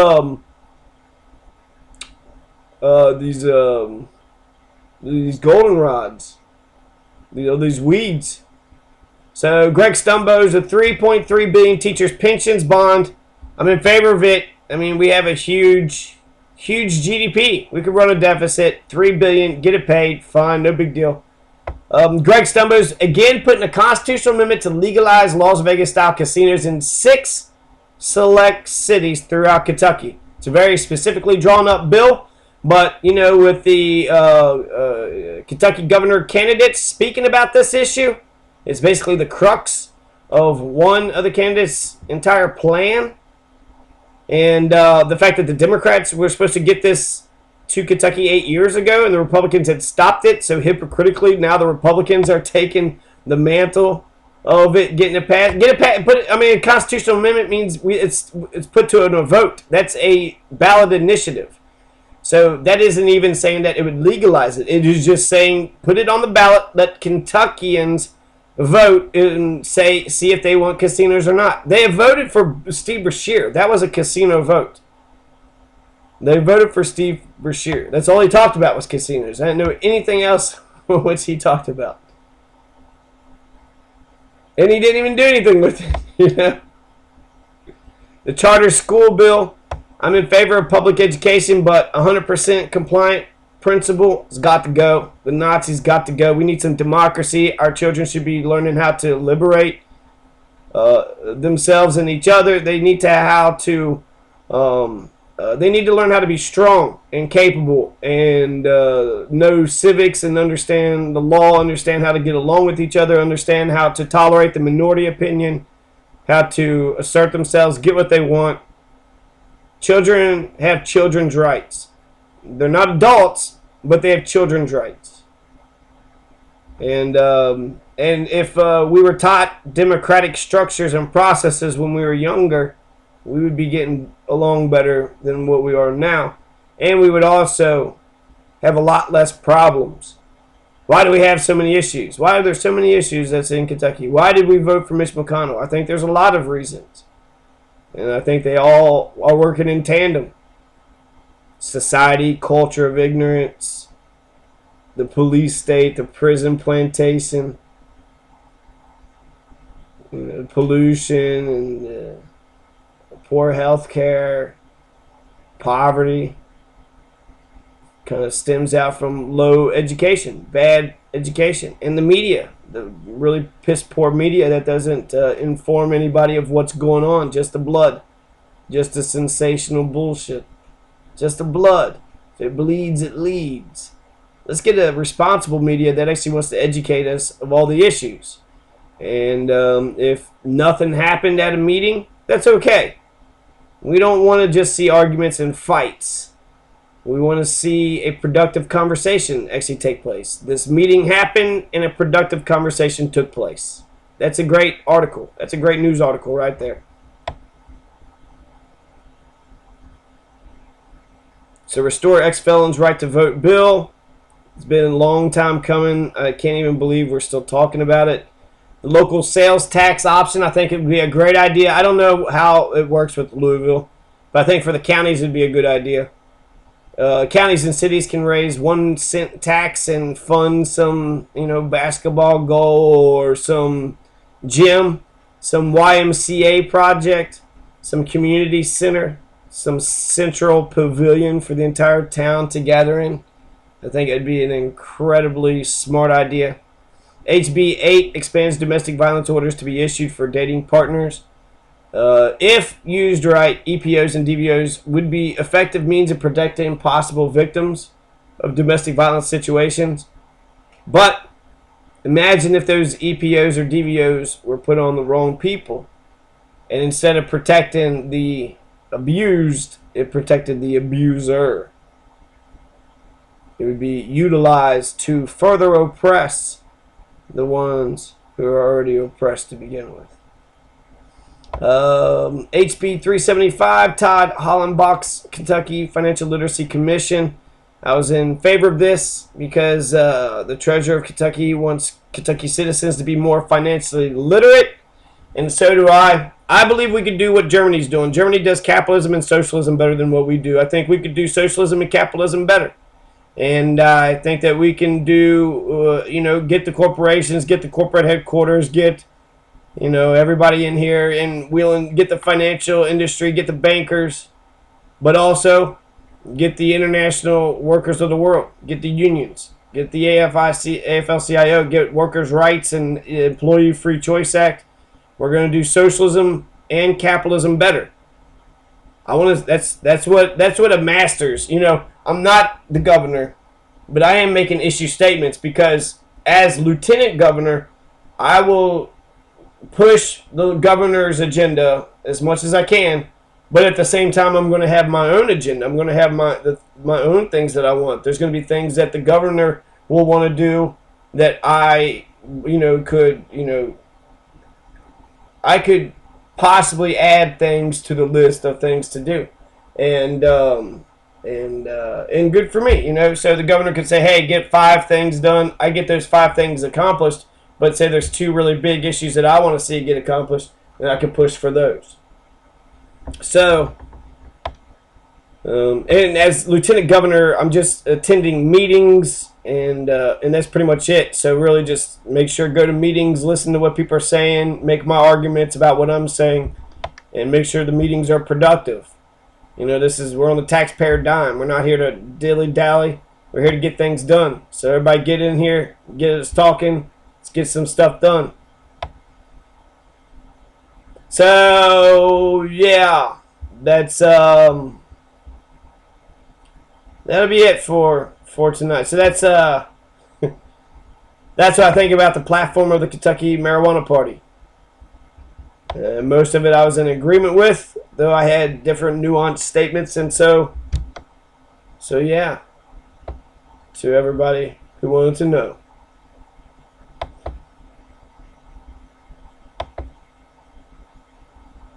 these goldenrods, these weeds. So Greg Stumbo's a 3.3 billion teachers pensions bond. I'm in favor of it. I mean, we have a huge GDP. We could run a deficit, 3 billion, get it paid, fine, no big deal. Greg Stumbo's again putting a constitutional amendment to legalize Las Vegas style casinos in 6 select cities throughout Kentucky. It's a very specifically drawn up bill, but with the Kentucky governor candidates speaking about this issue, it's basically the crux of one of the candidates' entire plan. And the fact that the Democrats were supposed to get this to Kentucky 8 years ago, and the Republicans had stopped it. So hypocritically, now the Republicans are taking the mantle of it, getting it passed. A constitutional amendment means it's put to a vote. That's a ballot initiative. So that isn't even saying that it would legalize it. It is just saying put it on the ballot, let Kentuckians vote and see if they want casinos or not. They have voted for Steve Beshear. That was a casino vote. They voted for Steve Beshear. That's all he talked about was casinos. I didn't know anything else what he talked about. And he didn't even do anything with it. The charter school bill, I'm in favor of public education, but 100% compliant principle has got to go. The Nazis got to go. We need some democracy. Our children should be learning how to liberate themselves and each other. They need to they need to learn how to be strong and capable and know civics and understand the law, understand how to get along with each other, understand how to tolerate the minority opinion, how to assert themselves, get what they want. Children have children's rights. They're not adults, but they have children's rights. And if we were taught democratic structures and processes when we were younger, we would be getting along better than what we are now. And we would also have a lot less problems. Why do we have so many issues? Why are there so many issues that's in Kentucky? Why did we vote for Mitch McConnell? I think there's a lot of reasons. And I think they all are working in tandem. Society, culture of ignorance, the police state, the prison plantation, pollution, and poor health care, poverty. Kind of stems out from low education, bad education, and the media, the really piss poor media that doesn't inform anybody of what's going on, just the blood, just the sensational bullshit, just the blood. If it bleeds, it leads. Let's get a responsible media that actually wants to educate us of all the issues. And if nothing happened at a meeting, that's okay. We don't want to just see arguments and fights. We want to see a productive conversation actually take place. This meeting happened and a productive conversation took place. That's a great article. That's a great news article right there. So restore ex-felons' right to vote bill. It's been a long time coming. I can't even believe we're still talking about it. The local sales tax option, I think it would be a great idea. I don't know how it works with Louisville, but I think for the counties it would be a good idea. Counties and cities can raise 1 cent tax and fund some, basketball goal or some gym, some YMCA project, some community center, some central pavilion for the entire town to gather in. I think it'd be an incredibly smart idea. HB 8 expands domestic violence orders to be issued for dating partners. If used right, EPOs and DVOs would be effective means of protecting possible victims of domestic violence situations. But imagine if those EPOs or DVOs were put on the wrong people, and instead of protecting the abused, it protected the abuser. It would be utilized to further oppress the ones who are already oppressed to begin with. HB 375, Todd Hollenbach's Kentucky Financial Literacy Commission. I was in favor of this because the treasurer of Kentucky wants Kentucky citizens to be more financially literate, and so do I. I believe we could do what Germany's doing. Germany does capitalism and socialism better than what we do. I think we could do socialism and capitalism better. And I think that we can do, get the corporations, get the corporate headquarters, get, everybody in here and Wheeling, get the financial industry, get the bankers, but also get the international workers of the world, get the unions, get the AFL-CIO, get workers' rights and Employee Free Choice Act. We're going to do socialism and capitalism better. That's what a master's. I'm not the governor, but I am making issue statements because as lieutenant governor, I will push the governor's agenda as much as I can, but at the same time, I'm going to have my own agenda. I'm going to have my own things that I want. There's going to be things that the governor will want to do that I could possibly add things to the list of things to do, and good for me, So the governor could say, "Hey, get 5 things done." I get those 5 things accomplished, but say there's 2 really big issues that I want to see get accomplished, and I can push for those. So, and as lieutenant governor, I'm just attending meetings, and that's pretty much it. So really, just make sure go to meetings, listen to what people are saying, make my arguments about what I'm saying, and make sure the meetings are productive. We're on the taxpayer dime. We're not here to dilly-dally. We're here to get things done. So everybody get in here, get us talking. Let's get some stuff done. So, yeah. That'll be it for tonight. So that's what I think about the platform of the Kentucky Marijuana Party. Most of it I was in agreement with, though I had different nuanced statements, and so yeah, to everybody who wanted to know.